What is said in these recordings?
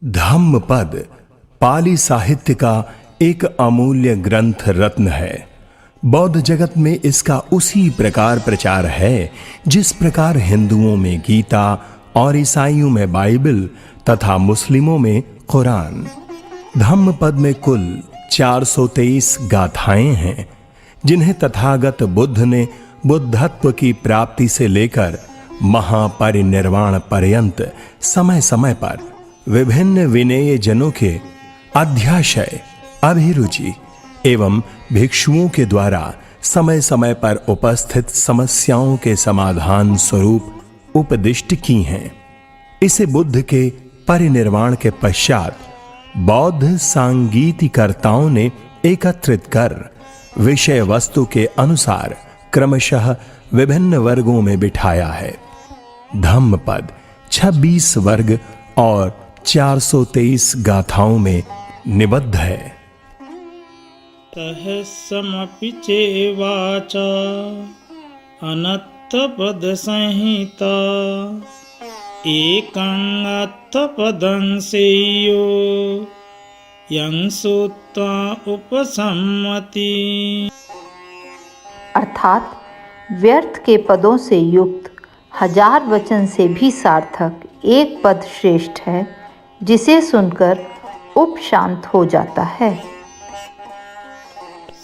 धम्मपद पाली साहित्य का एक अमूल्य ग्रंथ रत्न है। बौद्ध जगत में इसका उसी प्रकार प्रचार है जिस प्रकार हिंदुओं में गीता और ईसाइयों में बाइबल तथा मुस्लिमों में कुरान। धम्मपद में कुल 423 गाथाएं हैं जिन्हें तथागत बुद्ध ने बुद्धत्व की प्राप्ति से लेकर महापरिनिर्वाण पर्यंत समय समय पर विभिन्न विनेय जनों के अध्याशय, अभिरुचि एवं भिक्षुओं के द्वारा समय समय पर उपस्थित समस्याओं के समाधान स्वरूप उपदिष्ट की हैं। इसे बुद्ध के परिनिर्वाण के पश्चात बौद्ध सांगीतिकर्ताओं ने एकत्रित कर विषय वस्तु के अनुसार क्रमशः विभिन्न वर्गों में बिठाया है। धम्मपद 26 वर्ग और 423 गाथाओं में निबद्ध है। सहस्रमपि चेवाचा अनत्थपद संहिता एकं अत्थपदं सेयो यं सूत्रा उपसम्मति। अर्थात व्यर्थ के पदों से युक्त 1000 वचन से भी सार्थक एक पद श्रेष्ठ है जिसे सुनकर उपशांत हो जाता है।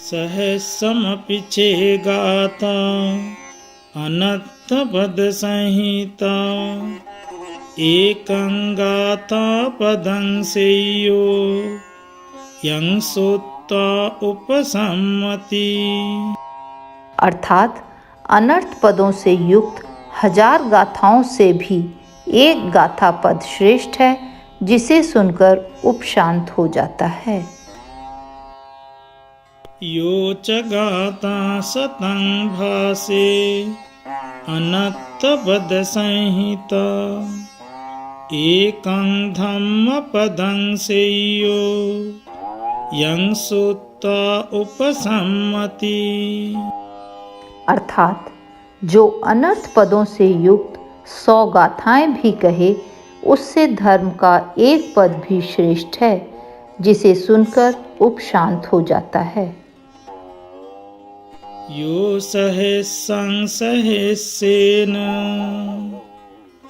सहस्रमपि चेगाता अनत्थपद संहिता एकं गाथा पदं सेयो यं सूत्रा उपसम्मति। अर्थात अनर्थ पदों से युक्त 1000 गाथाओं से भी एक गाथा पद श्रेष्ठ है जिसे सुनकर उपशांत हो जाता है। यो च गाता शतं भासे अनत्थपद संहिता एकं धम्मपदं सेयो यं सूत्रा उपसम्मति। अर्थात जो अनर्थ पदों से युक्त 100 गाथाएं भी कहे उससे धर्म का एक पद भी श्रेष्ठ है जिसे सुनकर उपशांत हो जाता है। यो सहस्रं सहस्रेण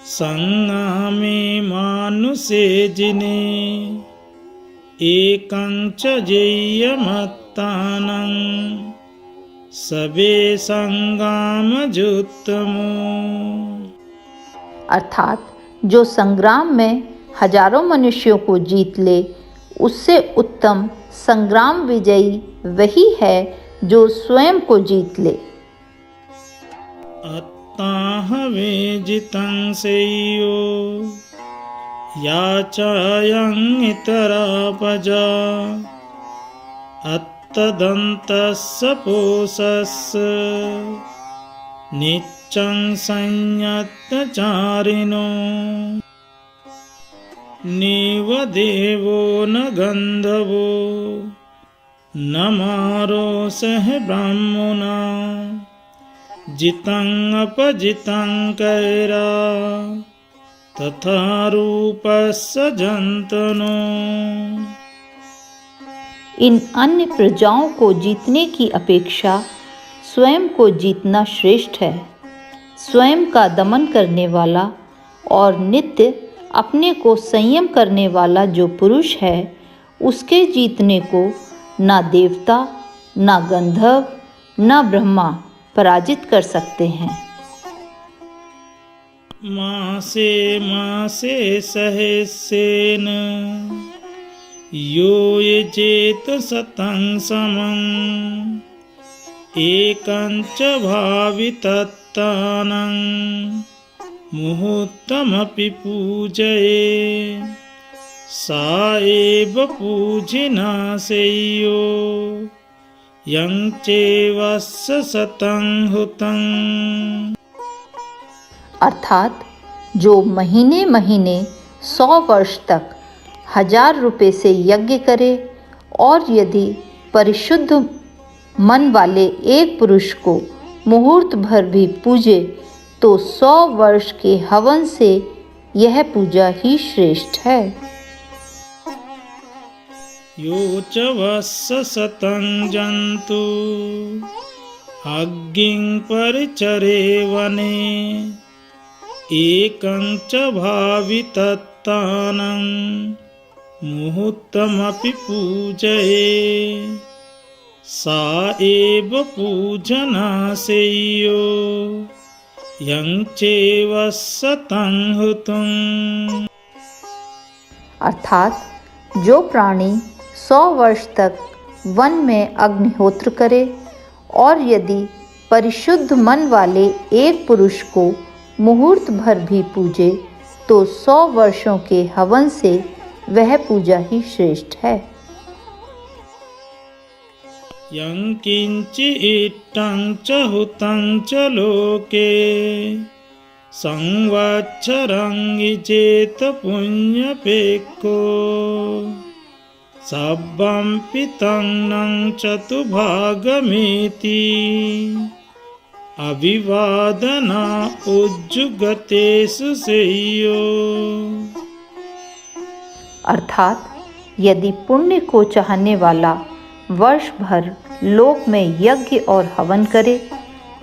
संगामे मानुषे जिने एकं च जेयमत्तानं सबे संगामजुत्तमो। अर्थात जो संग्राम में हजारों मनुष्यों को जीत ले उससे उत्तम संग्राम विजयी वही है जो स्वयं को जीत ले। अत्ताहवे जितं सेयो याचायं इतरापजा अत्तदन्तस्य पोषस्य नित्यं संयत्तचारिणो नेव देवो न गन्धर्वो न मारोषः ब्राह्मणा जितं अपजितं कैरा तथा रूपस्य जन्तनो। इन अन्य प्रजाओं को जीतने की अपेक्षा स्वयं को जीतना श्रेष्ठ है। स्वयं का दमन करने वाला और नित्य अपने को संयम करने वाला जो पुरुष है उसके जीतने को ना देवता, ना गंधर्व, ना ब्रह्मा पराजित कर सकते हैं। मासे मासे सहस्रेण यो यजेत शतं समं एकं च भावितत्तानं मुहूर्तमपि पूजये सा एव पूजिना सेयो यं चैवस्य शतं हुतं। अर्थात जो महीने महीने 100 वर्ष तक 1000 रुपये से यज्ञ करे और यदि परिशुद्ध मन वाले एक पुरुष को मुहूर्त भर भी पूजे तो 100 वर्ष के हवन से यह पूजा ही श्रेष्ठ है। यो च वस्स शतं जन्तु अग्निं परिचरे वने एकं च भावितत्तानं मुहूर्तमपि पूजये सा एव पूजना सेयो यं चेवस्स तं हुतुम्। अर्थात जो प्राणी 100 वर्ष तक वन में अग्निहोत्र करे और यदि परिशुद्ध मन वाले एक पुरुष को मुहूर्त भर भी पूजे तो 100 वर्षों के हवन से वह पूजा ही श्रेष्ठ है। यं किंचित्तं च हुतं च लोके संवत्सरं चेत पुण्यपेक्को सब्बं पितङ्नं चतुर्भागमेति अभिवादना उज्जुगतेषु सेयो। अर्थात यदि पुण्य को चाहने वाला वर्ष भर लोक में यज्ञ और हवन करे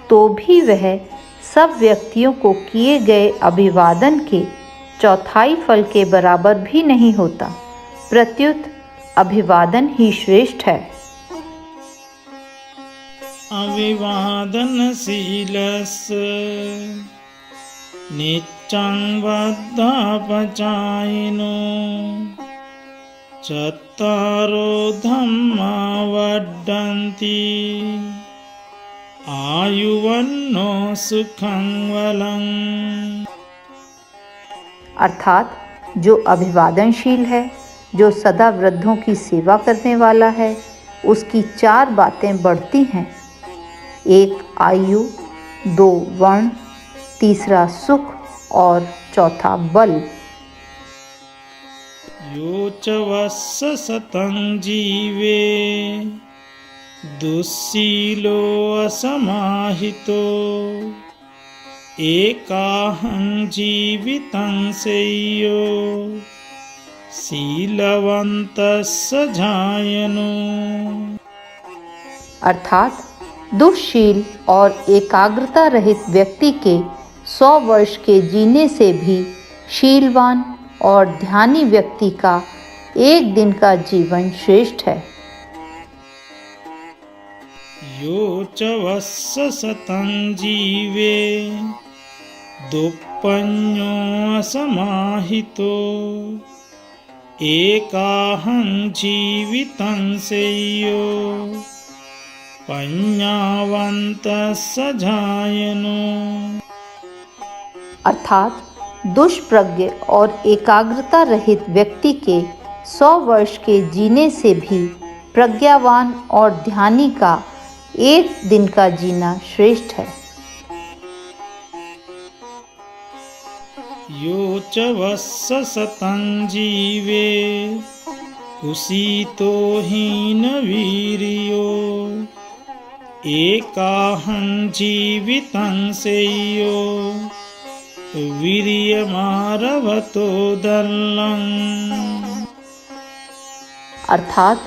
तो भी वह सब व्यक्तियों को किए गए अभिवादन के चौथाई फल के बराबर भी नहीं होता, प्रत्युत अभिवादन ही श्रेष्ठ है। अभिवादनशीलस्य नित्यं वद्धापचायिनो चत्वारो धम्मा वर्धन्ति आयुवन्नो सुखं बलं। अर्थात जो अभिवादनशील है, जो सदा वृद्धों की सेवा करने वाला है, उसकी 4 बातें बढ़ती हैं। 1 आयु, 2 वर्ण, तीसरा सुख और चौथा बल। यो च वस्स शतं जीवे दुःशीलो असमाहितो एकाहं जीवितं सेयो शीलवन्तस्य जायनो। अर्थात दुःशील और एकाग्रता रहित व्यक्ति के 100 वर्ष के जीने से भी शीलवान और ध्यानी व्यक्ति का 1 दिन का जीवन श्रेष्ठ है। यो च वस्स शतं जीवे दुःपन्यो असमाहितो एकाहं जीवितं सेयो पञ्ञावन्तस्य जायनो। अर्थात दुष्प्रज्ञ और एकाग्रता रहित व्यक्ति के 100 वर्ष के जीने से भी प्रज्ञावान और ध्यानी का 1 दिन का जीना श्रेष्ठ है। यो च वस्स शतं जीवे कुशीतो हीनवीर्यो एकाहं जीवितं सेयो वीर्यमारभतो दल्लम्। अर्थात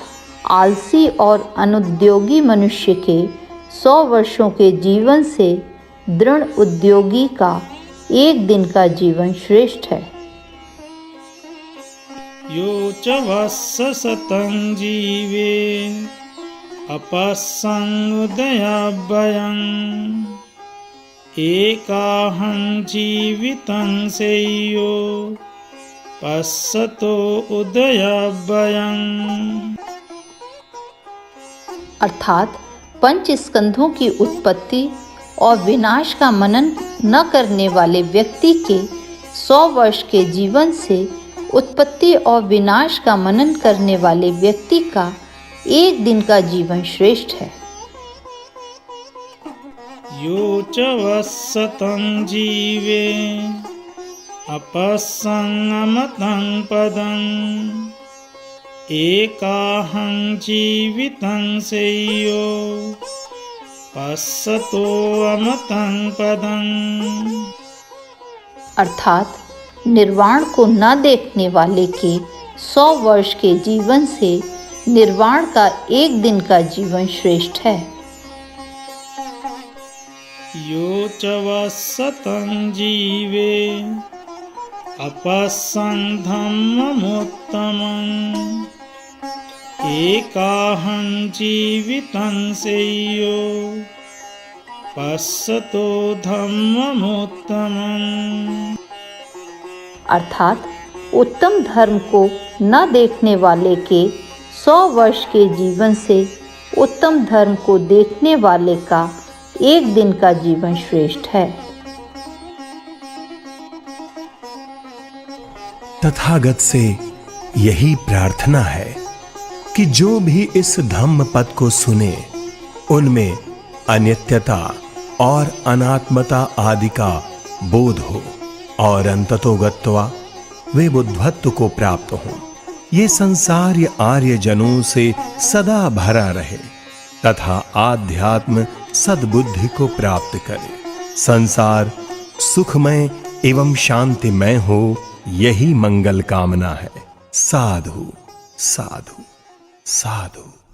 आलसी और अनुद्योगी मनुष्य के 100 वर्षों के जीवन से दृढ़ उद्योगी का 1 दिन का जीवन श्रेष्ठ है। यो च वस्स शतं जीवे अपसंउदयाभयम् एकाहं जीवितं सेयो पश्यतो उदयाभयम्। अर्थात 5 स्कंधों की उत्पत्ति और विनाश का मनन न करने वाले व्यक्ति के 100 वर्ष के जीवन से उत्पत्ति और विनाश का मनन करने वाले व्यक्ति का 1 दिन का जीवन श्रेष्ठ है। यो च वस्स शतं जीवे अपसंगमतं पदम् एकाहं जीवितं सेयो पश्यतो अमतं पदम्। अर्थात निर्वाण को न देखने वाले के 100 वर्ष के जीवन से निर्वाण का एक दिन का जीवन श्रेष्ठ है। यो च वः शतं जीवे अपश्यन् धम्ममुत्तमम् एकाहं जीवितं सेयो पश्यतो धम्ममुत्तमम्। अर्थात उत्तम धर्म को न देखने वाले के 100 वर्ष के जीवन से उत्तम धर्म को देखने वाले का एक दिन का जीवन श्रेष्ठ है। तथागत से यही प्रार्थना है कि जो भी इस धम्म पद को सुने उनमें अनित्यता और अनात्मता आदि का बोध हो और अंततोगत्वा वे बुद्धत्व को प्राप्त हो। ये संसार ये आर्य जनों से सदा भरा रहे तथा आध्यात्म सद्बुद्धि को प्राप्त करे। संसार सुखमय एवं शांतिमय हो, यही मंगल कामना है। साधु साधु साधु।